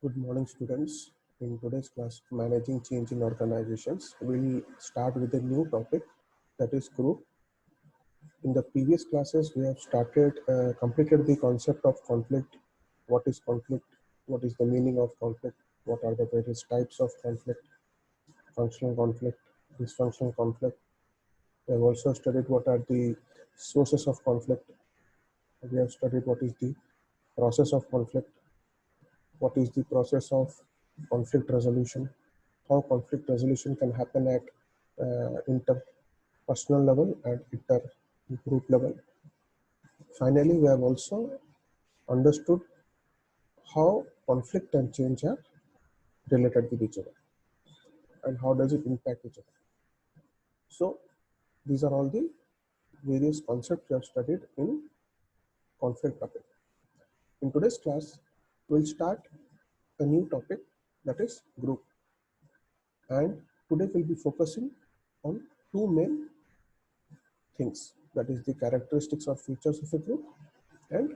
Good morning, students. In today's class, Managing Change in Organizations, we'll start with a new topic, that is group. In the previous classes, we have completed the concept of conflict. What is conflict? What is the meaning of conflict? What are the various types of conflict? Functional conflict, dysfunctional conflict. We have also studied what are the sources of conflict. We have studied what is the process of conflict, what is the process of conflict resolution, how conflict resolution can happen at interpersonal level and inter-group level. Finally, we have also understood how conflict and change are related with each other and how does it impact each other. So these are all the various concepts we have studied in conflict topic. In today's class, we'll start a new topic, that is group. And today we'll be focusing on two main things, that is the characteristics or features of a group and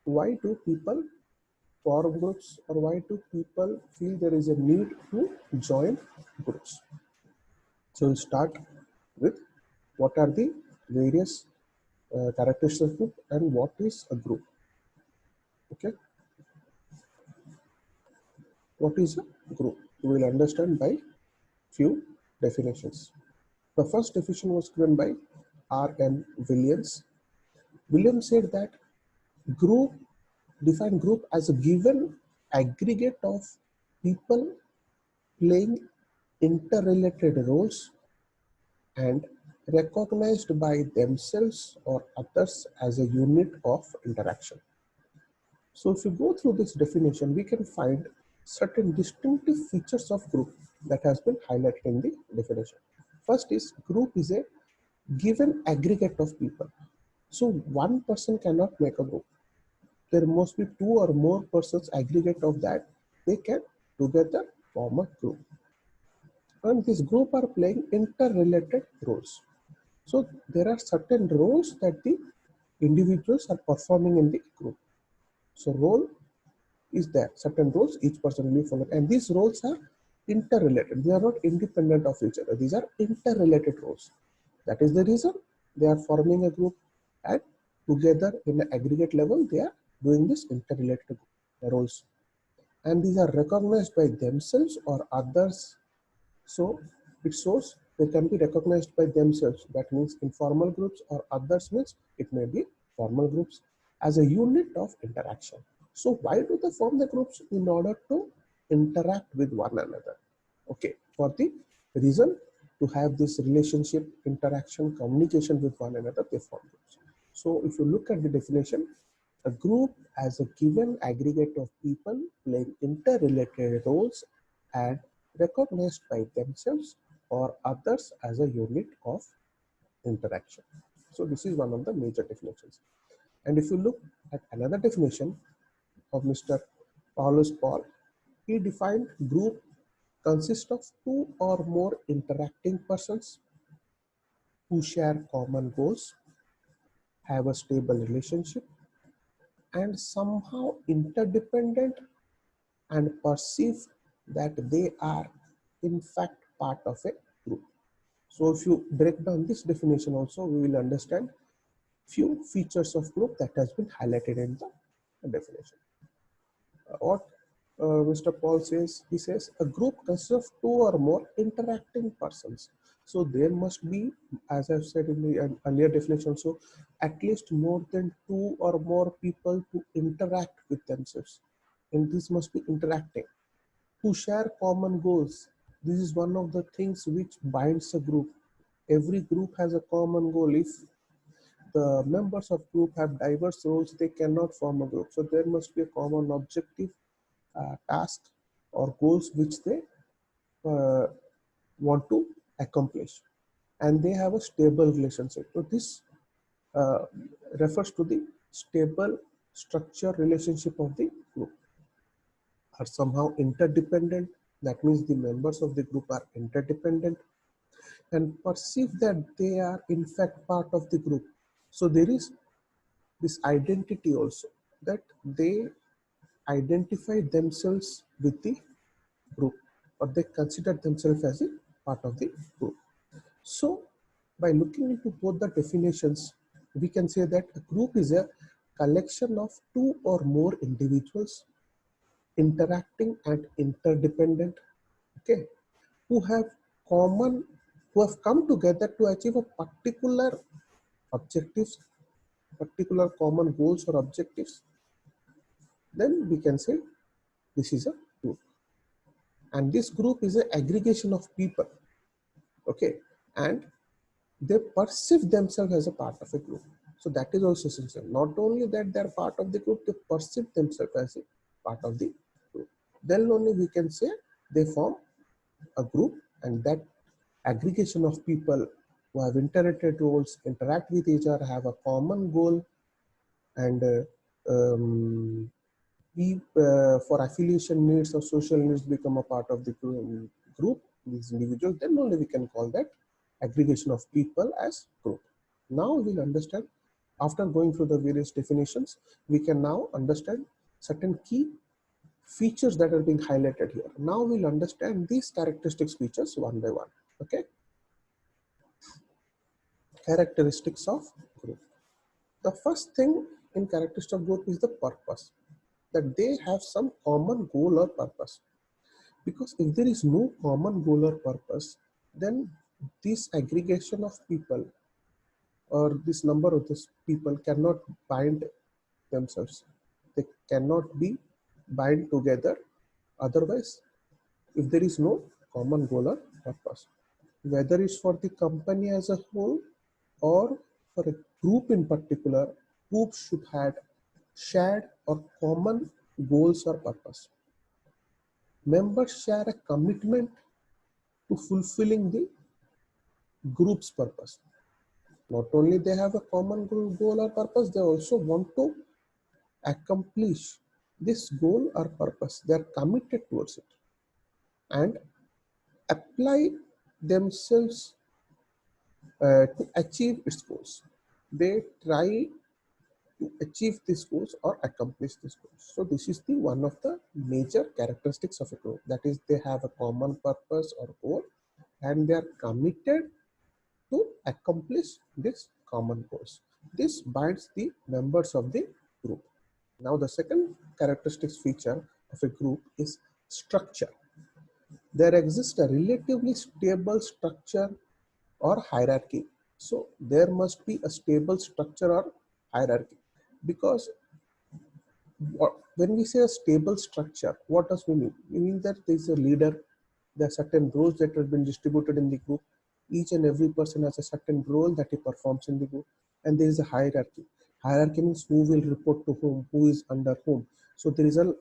why do people form groups or why do people feel there is a need to join groups. So we'll start with what are the various characteristics of group and what is a group. Okay, what is a group? We will understand by few definitions. The first definition was given by R.M. Williams. Williams said that group define group as a given aggregate of people playing interrelated roles and recognized by themselves or others as a unit of interaction. So if you go through this definition, we can find certain distinctive features of group that has been highlighted in the definition. First is group is a given aggregate of people. So one person cannot make a group. There must be two or more persons aggregate of that. They can together form a group. And this group are playing interrelated roles. So there are certain roles that the individuals are performing in the group. So role is there, certain roles each person will be following, and these roles are interrelated. They are not independent of each other. These are interrelated roles. That is the reason they are forming a group, and together in the aggregate level they are doing this interrelated roles, and these are recognized by themselves or others. So it shows they can be recognized by themselves. That means informal groups, or others means it may be formal groups, as a unit of interaction. So why do they form the groups? In order to interact with one another. Okay, for the reason to have this relationship, interaction, communication with one another, they form groups. So if you look at the definition, a group as a given aggregate of people playing interrelated roles and recognized by themselves or others as a unit of interaction. So this is one of the major definitions. And if you look at another definition of Mr. Paulus Paul, he defined group consists of two or more interacting persons who share common goals, have a stable relationship, and somehow interdependent and perceive that they are in fact part of a group. So if you break down this definition also, we will understand few features of group that has been highlighted in the definition. What Mr. Paul says, he says a group consists of two or more interacting persons. So there must be, as I've said in the earlier definition, so at least more than two or more people to interact with themselves. And this must be interacting. To share common goals. This is one of the things which binds a group. Every group has a common goal. If the members of group have diverse roles, they cannot form a group. So there must be a common objective, task or goals which they uh, want to accomplish, and they have a stable relationship. So this uh, refers to the stable structure relationship of the group. Are somehow interdependent. That means the members of the group are interdependent and perceive that they are in fact part of the group. So there is this identity also, that they identify themselves with the group, or they consider themselves as a part of the group. So by looking into both the definitions, we can say that a group is a collection of two or more individuals interacting and interdependent, okay, who have common, who have come together to achieve a particular objectives, particular common goals or objectives. Then we can say this is a group, and this group is an aggregation of people, okay, and they perceive themselves as a part of a group. So that is also essential. Not only that they are part of the group, they perceive themselves as a part of the group. Then only we can say they form a group, and that aggregation of people who have interrelated roles, interact with each other, have a common goal, and for affiliation needs or social needs become a part of the group, these individuals, then only we can call that aggregation of people as group. Now we'll understand, after going through the various definitions, we can now understand certain key features that are being highlighted here. Now we'll understand these characteristics features one by one. Okay, characteristics of group. The first thing in characteristics of group is the purpose, that they have some common goal or purpose. Because if there is no common goal or purpose, then this aggregation of people or this number of these people cannot bind themselves. They cannot be bind together. Otherwise, if there is no common goal or purpose, whether it's for the company as a whole or for a group in particular, groups should have shared or common goals or purpose. Members share a commitment to fulfilling the group's purpose. Not only they have a common goal or purpose, they also want to accomplish this goal or purpose. They are committed towards it and apply themselves to achieve its goals. They try to achieve these goals or accomplish these goals. So this is the one of the major characteristics of a group. That is, they have a common purpose or goal, and they are committed to accomplish this common goals. This binds the members of the group. Now the second characteristics feature of a group is structure. There exists a relatively stable structure or hierarchy. So there must be a stable structure or hierarchy, because when we say a stable structure, what does we mean? We mean that there is a leader, there are certain roles that have been distributed in the group. Each and every person has a certain role that he performs in the group, and there is a hierarchy. Hierarchy means who will report to whom, who is under whom. So there is a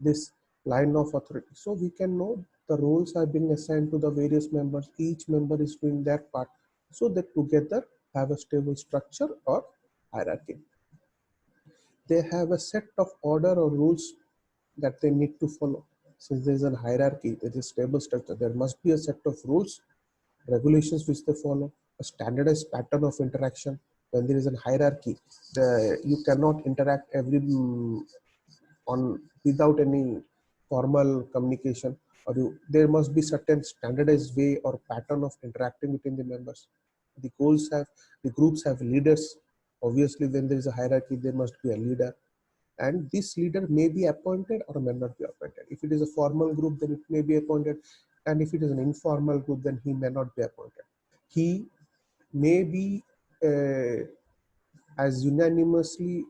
this line of authority. So we can know the roles are being assigned to the various members. Each member is doing their part, so that together have a stable structure or hierarchy. They have a set of order or rules that they need to follow. Since there is a hierarchy, there is a stable structure, there must be a set of rules, regulations which they follow, a standardized pattern of interaction. When there is a hierarchy, you cannot interact on without any formal communication, or there must be certain standardized way or pattern of interacting between the members. The groups have leaders. Obviously, when there is a hierarchy, there must be a leader, and this leader may be appointed or may not be appointed. If it is a formal group, then it may be appointed, and if it is an informal group, then he may not be appointed. He may be as unanimously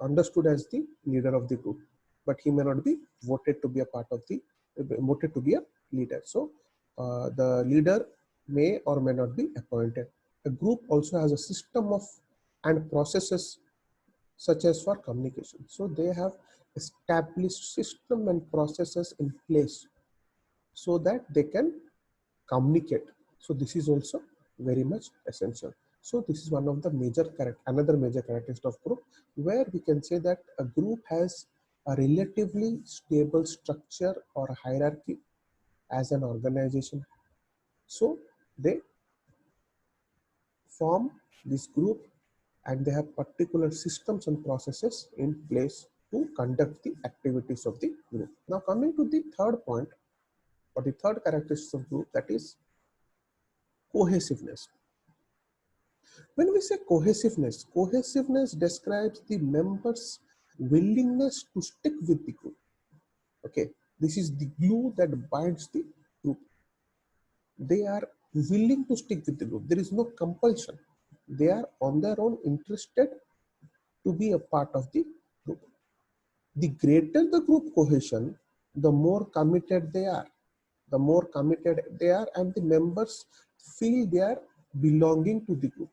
understood as the leader of the group, but he may not be voted to be a part of the voted to be a leader. So the leader may or may not be appointed. A group also has a system of and processes such as for communication. So they have established system and processes in place so that they can communicate. So this is also very much essential. So this is one of the another major characteristic of group, where we can say that a group has a relatively stable structure or hierarchy as an organization. So they form this group and they have particular systems and processes in place to conduct the activities of the group. Now coming to the third point or the third characteristic of group, that is cohesiveness. When we say cohesiveness, cohesiveness describes the members' willingness to stick with the group. Okay, this is the glue that binds the group. They are willing to stick with the group. There is no compulsion. They are on their own interested to be a part of the group. The greater the group cohesion, the more committed they are. The more committed they are, and the members feel they are belonging to the group.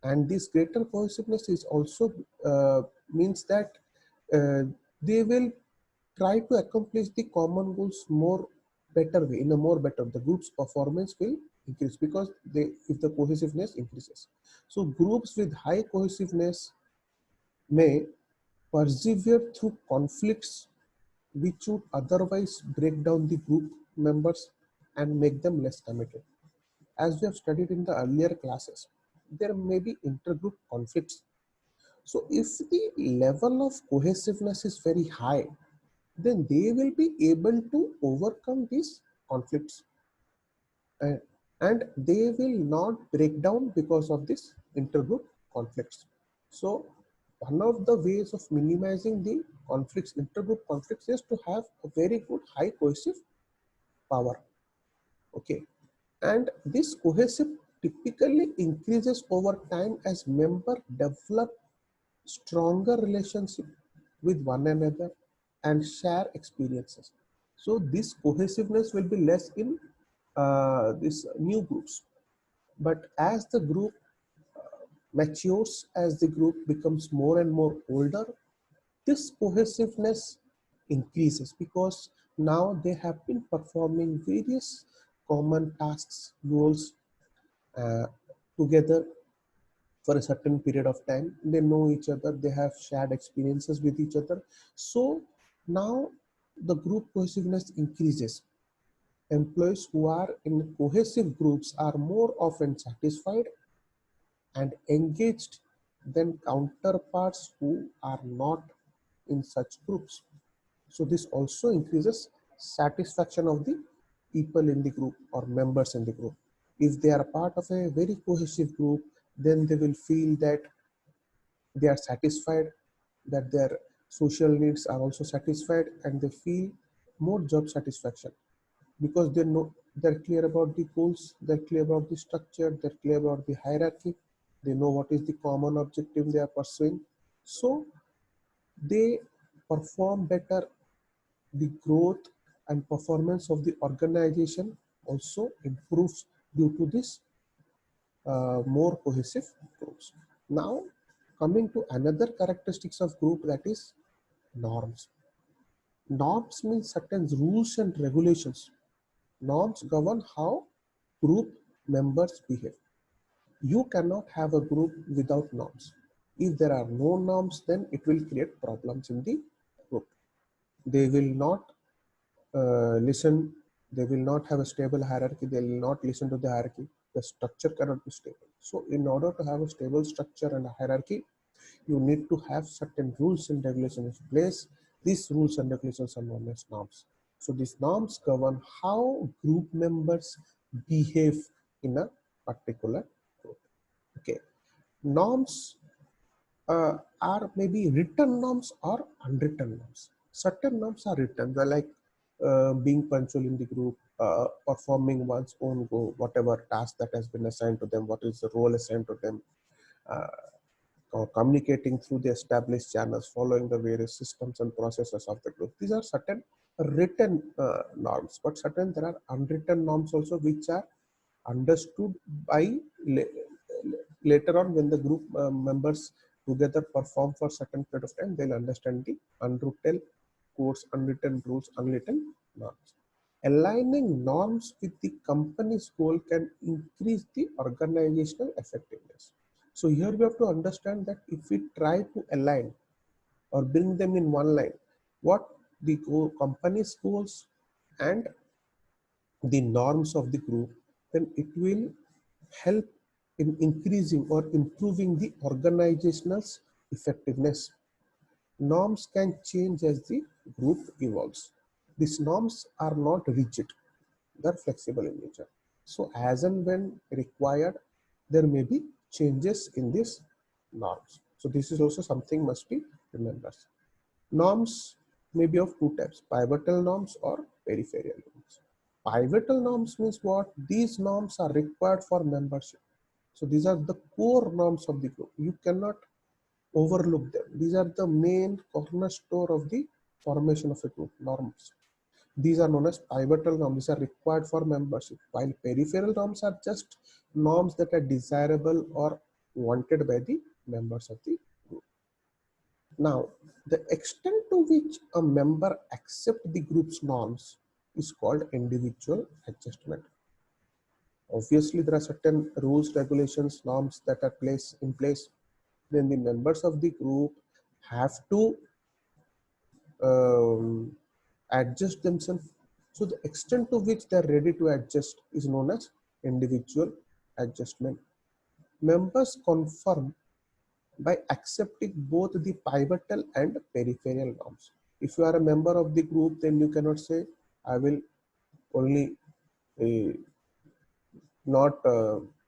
And this greater cohesiveness is also means that uh, they will try to accomplish the common goals more better way, in a more better, the group's performance will increase because they, if the cohesiveness increases. So groups with high cohesiveness may persevere through conflicts which would otherwise break down the group members and make them less committed. As we have studied in the earlier classes, there may be intergroup conflicts. So if the level of cohesiveness is very high, then they will be able to overcome these conflicts, uh, and they will not break down because of this intergroup conflicts. So one of the ways of minimizing the conflicts, intergroup conflicts, is to have a very good high cohesive power. Okay, and this cohesive typically increases over time as members develop stronger relationship with one another and share experiences. So this cohesiveness will be less in these new groups. But as the group matures, as the group becomes more and more older, this cohesiveness increases because now they have been performing various common tasks, goals uh, together for a certain period of time. They know each other, they have shared experiences with each other. So now the group cohesiveness increases. Employees who are in cohesive groups are more often satisfied and engaged than counterparts who are not in such groups. So this also increases satisfaction of the people in the group or members in the group. If they are part of a very cohesive group, then they will feel that they are satisfied, that their social needs are also satisfied, and they feel more job satisfaction because they know, they're clear about the goals, they're clear about the structure, they're clear about the hierarchy, they know what is the common objective they are pursuing. So they perform better. The growth and performance of the organization also improves due to this more cohesive groups. Now, coming to another characteristics of group, that is norms. Norms means certain rules and regulations. Norms govern how group members behave. You cannot have a group without norms. If there are no norms, then it will create problems in the group. They will not listen, they will not have a stable hierarchy, they will not listen to the hierarchy. The structure cannot be stable. So in order to have a stable structure and a hierarchy, you need to have certain rules and regulations in place. These rules and regulations are known as norms. So these norms govern how group members behave in a particular group. Okay, norms are maybe written norms or unwritten norms. Certain norms are written, they're like being punctual in the group, performing one's own goal, whatever task that has been assigned to them, what is the role assigned to them, uh, or communicating through the established channels, following the various systems and processes of the group. These are certain written norms, but certain there are unwritten norms also, which are understood by later on when the group members together perform for certain period of time. They'll understand the unwritten codes, unwritten rules, unwritten norms. Aligning norms with the company's goal can increase the organizational effectiveness. So here we have to understand that if we try to align or bring them in one line, what the company's goals and the norms of the group, then it will help in increasing or improving the organizational effectiveness. Norms can change as the group evolves. These norms are not rigid, they are flexible in nature. So as and when required, there may be changes in these norms. So this is also something must be remembered. Norms may be of two types, pivotal norms or peripheral norms. Pivotal norms means what? These norms are required for membership. So these are the core norms of the group. You cannot overlook them. These are the main cornerstone of the formation of a group, norms. These are known as pivotal norms. These are required for membership, while peripheral norms are just norms that are desirable or wanted by the members of the group. Now, the extent to which a member accepts the group's norms is called individual adjustment. Obviously, there are certain rules, regulations, norms that are placed in place. Then the members of the group have to um, adjust themselves. So the extent to which they are ready to adjust is known as individual adjustment. Members confirm by accepting both the pivotal and peripheral norms. If you are a member of the group, then you cannot say, I will only uh, not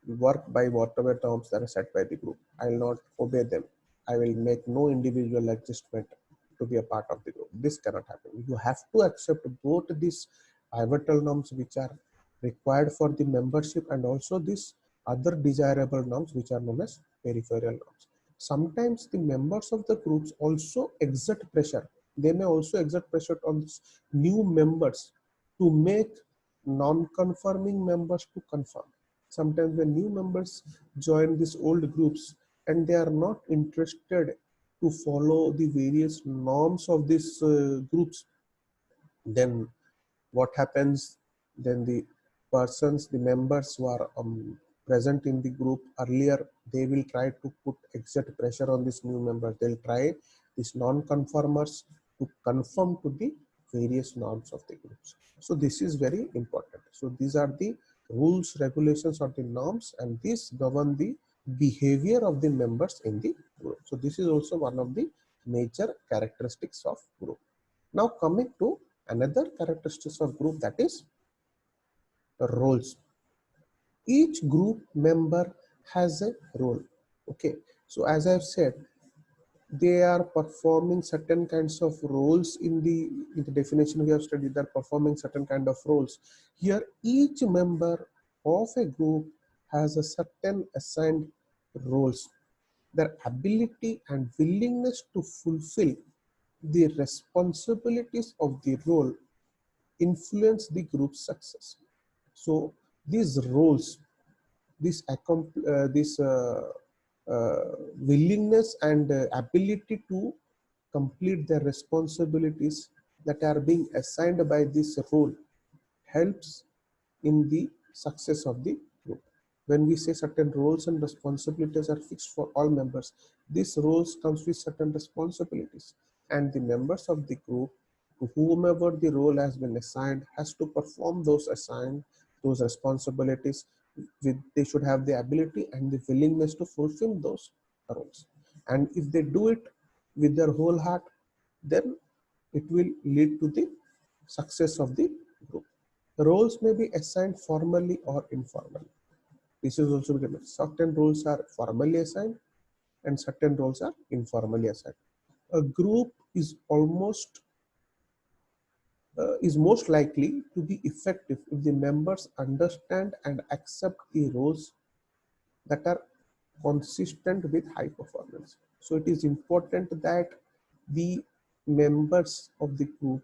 work by whatever norms that are set by the group. I will not obey them. I will make no individual adjustment to be a part of the group. This cannot happen. You have to accept both these pivotal norms which are required for the membership and also these other desirable norms which are known as peripheral norms. Sometimes the members of the groups also exert pressure. They may also exert pressure on these new members to make non-conforming members to conform. Sometimes when new members join these old groups and they are not interested to follow the various norms of these groups, then what happens? Then the persons, the members who are present in the group earlier, they will try to put exert pressure on these new members. They'll try these non-conformers to conform to the various norms of the groups. So this is very important. So these are the rules, regulations, or the norms, and these govern the behavior of the members in the group. So this is also one of the major characteristics of group. Now coming to another characteristics of group, that is roles. Each group member has a role. Okay, so as I've said, they are performing certain kinds of roles in the definition we have studied. They're performing certain kind of roles. Here each member of a group has a certain assigned roles. Their ability and willingness to fulfill the responsibilities of the role influence the group's success. So these roles, this willingness and ability to complete their responsibilities that are being assigned by this role helps in the success of the group. When we say certain roles and responsibilities are fixed for all members, these roles comes with certain responsibilities, and the members of the group, to whomever the role has been assigned, has to perform those responsibilities. They should have the ability and the willingness to fulfill those roles, and if they do it with their whole heart, then it will lead to the success of the group. Roles may be assigned formally or informally. This is also different. Certain roles are formally assigned and certain roles are informally assigned. A group is most likely to be effective if the members understand and accept the roles that are consistent with high performance. So it is important that the members of the group,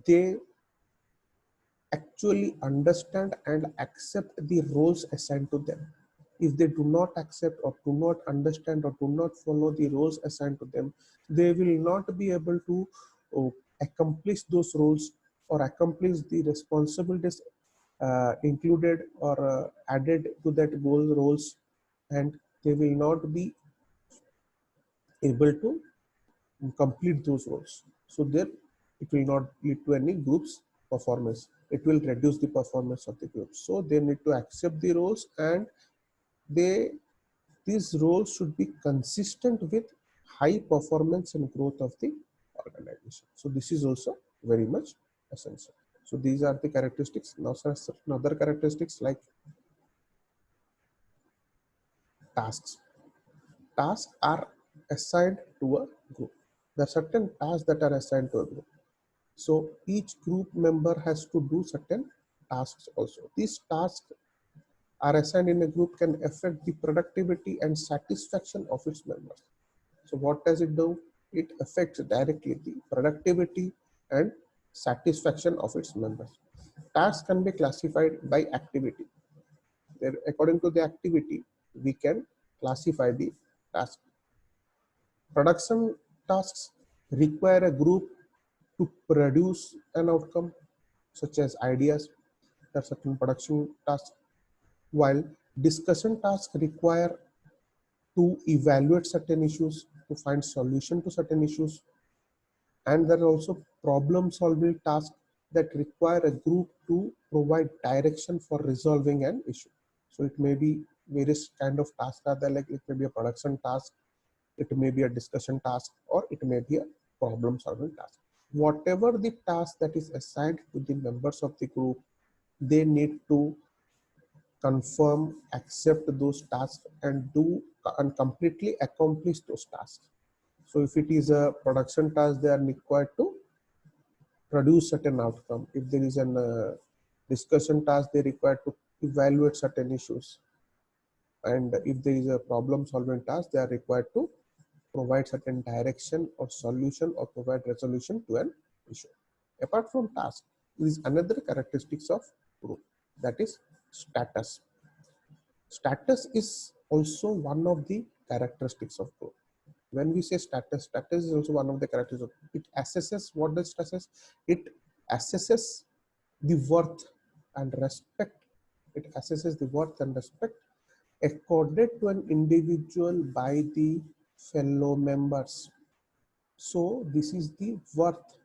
they actually understand and accept the roles assigned to them. If they do not accept or do not understand or do not follow the roles assigned to them, they will not be able to accomplish those roles or accomplish the responsibilities included or added to that goal roles, and they will not be able to complete those roles. So there it will not lead to any group's performance. It will reduce the performance of the group. So they need to accept the roles, and they these roles should be consistent with high performance and growth of the organization. So this is also very much essential. So these are the characteristics. Now certain other characteristics like tasks. Tasks are assigned to a group. There are certain tasks that are assigned to a group. So each group member has to do certain tasks also. These tasks are assigned in a group can affect the productivity and satisfaction of its members. So what does it do? It affects directly the productivity and satisfaction of its members. Tasks can be classified by activity. According to the activity, we can classify the task. Production tasks require a group to produce an outcome, such as ideas. There are certain production tasks, while discussion tasks require to evaluate certain issues, to find solution to certain issues, and there are also problem solving tasks that require a group to provide direction for resolving an issue. So it may be various kind of tasks are there, like it may be a production task, it may be a discussion task, or it may be a problem solving task. Whatever the task that is assigned to the members of the group, they need to confirm, accept those tasks and do and completely accomplish those tasks. So if it is a production task, they are required to produce certain outcome. If there is an discussion task, they require to evaluate certain issues. And if there is a problem solving task, they are required to provide certain direction or solution or provide resolution to an issue. Apart from task, there is another characteristics of group, that is status. Status is also one of the characteristics of group. When we say status, status is also one of the characteristics. It assesses, what does it assess? It assesses the worth and respect. It assesses the worth and respect accorded to an individual by the fellow members. So this is the worth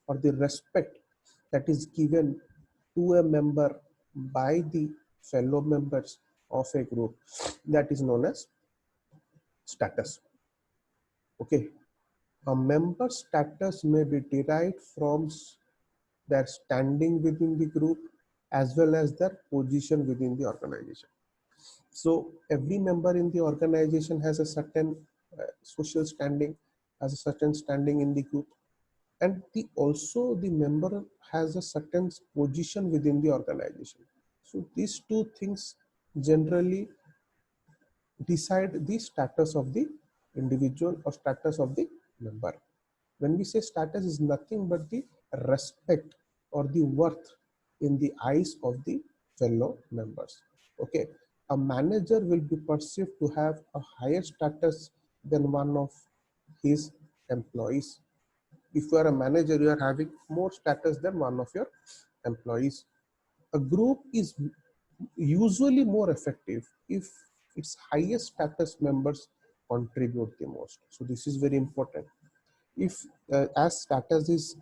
or the respect that is given to a member by the fellow members of a group, that is known as status. Okay, a member status may be derived from their standing within the group as well as their position within the organization. So every member in the organization has a certain social standing, has a certain standing in the group, and also the member has a certain position within the organization. So these two things generally decide the status of the individual or status of the member. When we say status is nothing but the respect or the worth in the eyes of the fellow members. Okay, a manager will be perceived to have a higher status than one of his employees. If you are a manager, you are having more status than one of your employees. A group is usually more effective if its highest status members contribute the most. So this is very important. If as status is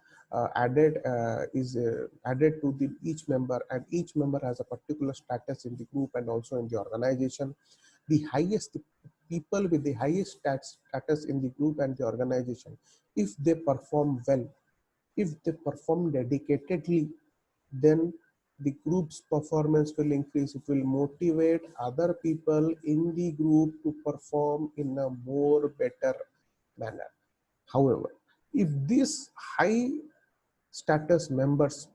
added to the each member, and each member has a particular status in the group and also in the organization, the highest people with the highest status in the group and the organization, if they perform well, if they perform dedicatedly, then the group's performance will increase. It will motivate other people in the group to perform in a more better manner. However, if these high status members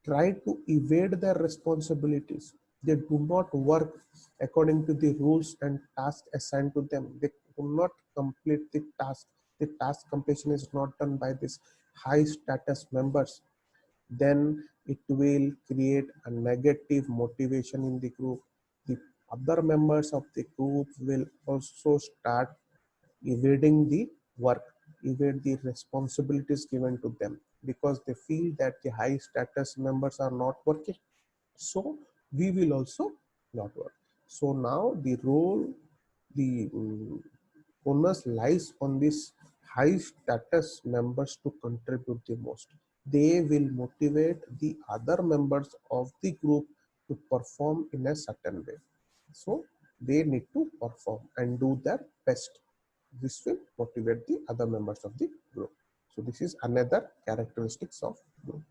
try to evade their responsibilities, they do not work according to the rules and tasks assigned to them, they do not complete the task completion is not done by these high status members, then it will create a negative motivation in the group. The other members of the group will also start evading the work, evade the responsibilities given to them, because they feel that the high status members are not working. So we will also not work. So now the role, the onus lies on these high status members to contribute the most. They will motivate the other members of the group to perform in a certain way. So they need to perform and do their best. this will motivate the other members of the group. So this is another characteristics of group.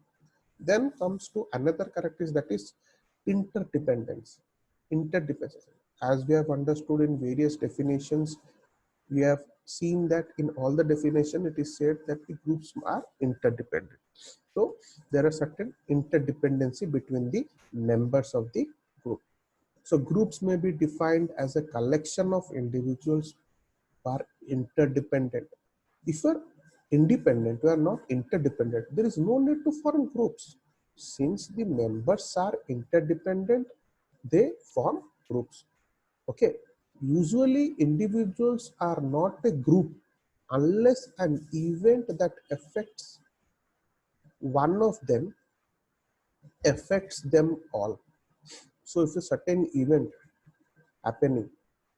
Then comes to another characteristic, that is interdependence. Interdependence. As we have understood in various definitions, we have seen that in all the definition it is said that the groups are interdependent. So there are certain interdependency between the members of the group. So groups may be defined as a collection of individuals who are interdependent. If you are independent, you are not interdependent, there is no need to form groups. Since the members are interdependent, they form groups. Okay. Usually individuals are not a group unless an event that affects one of them affects them all. So if a certain event happening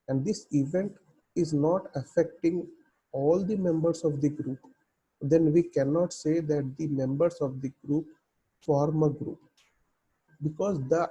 and this event is not affecting all the members of the group, then we cannot say that the members of the group form a group, because the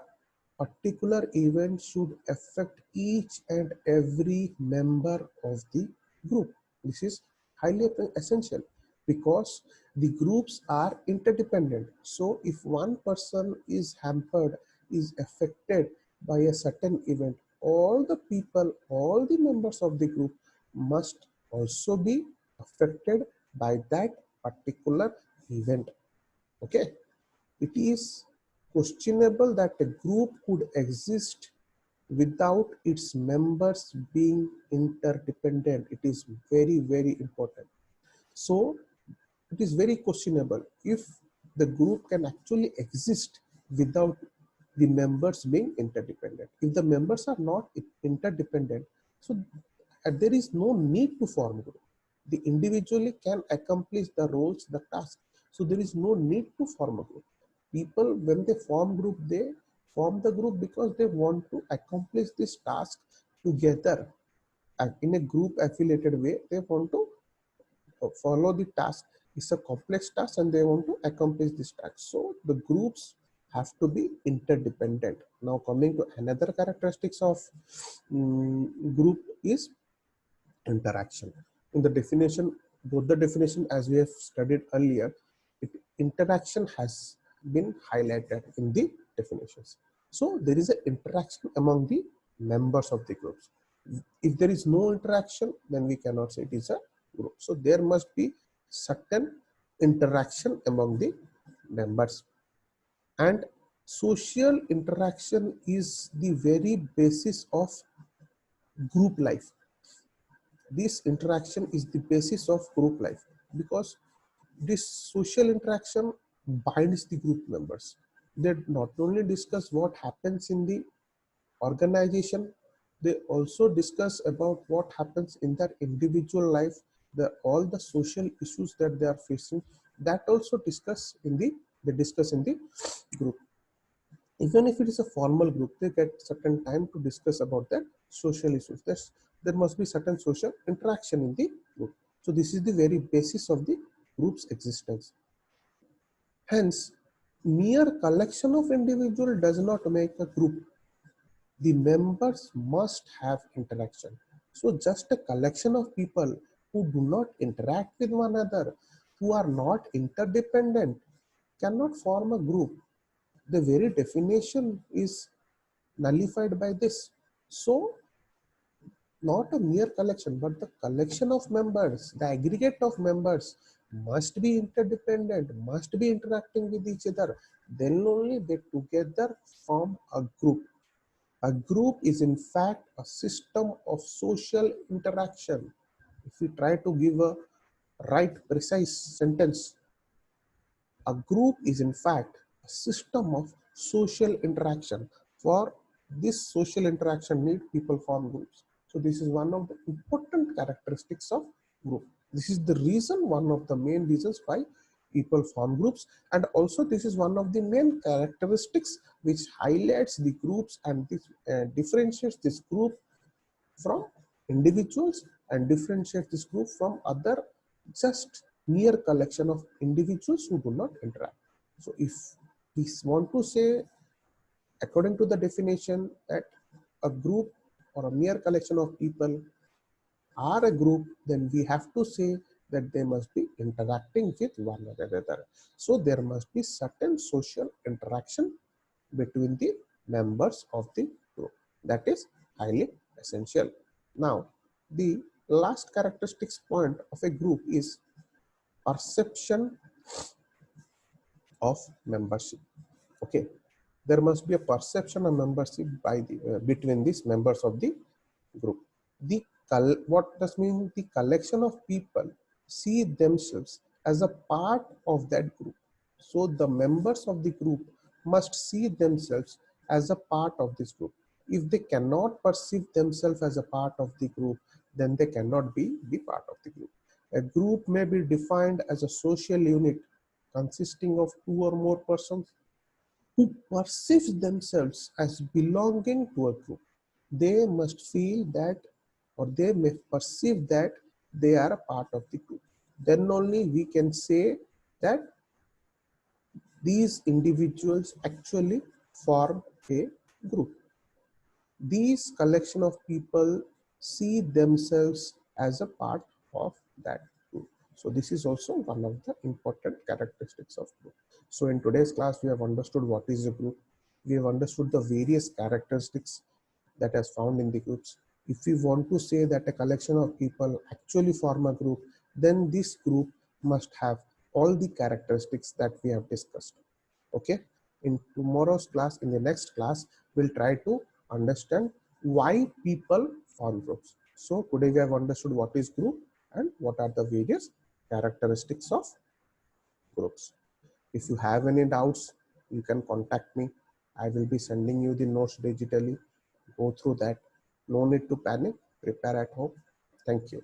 particular event should affect each and every member of the group. This is highly essential because the groups are interdependent. So if one person is hampered, is affected by a certain event, all the people, all the members of the group must also be affected by that particular event. Okay. It is questionable that a group could exist without its members being interdependent. It is very, very important. So it is very questionable if the group can actually exist without the members being interdependent. If the members are not interdependent, so there is no need to form group. The individually can accomplish the roles, the task. So there is no need to form a group. People, when they form group, they form the group because they want to accomplish this task together. And in a group affiliated way, they want to follow the task. It's a complex task and they want to accomplish this task. So the groups have to be interdependent. Now coming to another characteristics of group is interaction. In the definition, both the definition as we have studied earlier, interaction has been highlighted in the definitions. So there is an interaction among the members of the groups. If there is no interaction, then we cannot say it is a group. So there must be certain interaction among the members. And social interaction is the very basis of group life. This interaction is the basis of group life because this social interaction binds the group members. They not only discuss what happens in the organization, they also discuss about what happens in their individual life, all the social issues that they are facing, that also they discuss in the group. Even if it is a formal group, they get certain time to discuss about their social issues. There must be certain social interaction in the group. So this is the very basis of the group's existence. Hence, mere collection of individuals does not make a group. The members must have interaction. So just a collection of people who do not interact with one another, who are not interdependent, cannot form a group. The very definition is nullified by this. So not a mere collection, but the collection of members, the aggregate of members must be interdependent, must be interacting with each other. Then only they together form a group. A group is in fact a system of social interaction. If we try to give a right, precise sentence, a group is in fact a system of social interaction. For this social interaction need, people form groups. So this is one of the important characteristics of group. This is the reason, one of the main reasons why people form groups, and also this is one of the main characteristics which highlights the groups and this differentiates this group from individuals and differentiates this group from other just mere collection of individuals who do not interact. So if we want to say, according to the definition, that a group or a mere collection of people are a group, then we have to say that they must be interacting with one another. So there must be certain social interaction between the members of the group. That is highly essential. Now, the last characteristics point of a group is perception of membership. Okay, there must be a perception of membership by the between these members of the group. The what does mean? The collection of people see themselves as a part of that group. So the members of the group must see themselves as a part of this group. If they cannot perceive themselves as a part of the group, then they cannot be the part of the group. A group may be defined as a social unit consisting of two or more persons who perceive themselves as belonging to a group. They must feel that, or they may perceive that they are a part of the group. Then only we can say that these individuals actually form a group. These collection of people see themselves as a part of that group. So this is also one of the important characteristics of group. So in today's class, we have understood what is a group. We have understood the various characteristics that is found in the groups. If we want to say that a collection of people actually form a group, then this group must have all the characteristics that we have discussed. Okay, in tomorrow's class, in the next class, we'll try to understand why people form groups. So today we have understood what is group and what are the various characteristics of groups. If you have any doubts, you can contact me. I will be sending you the notes digitally. Go through that. No need to panic. Prepare at home. Thank you.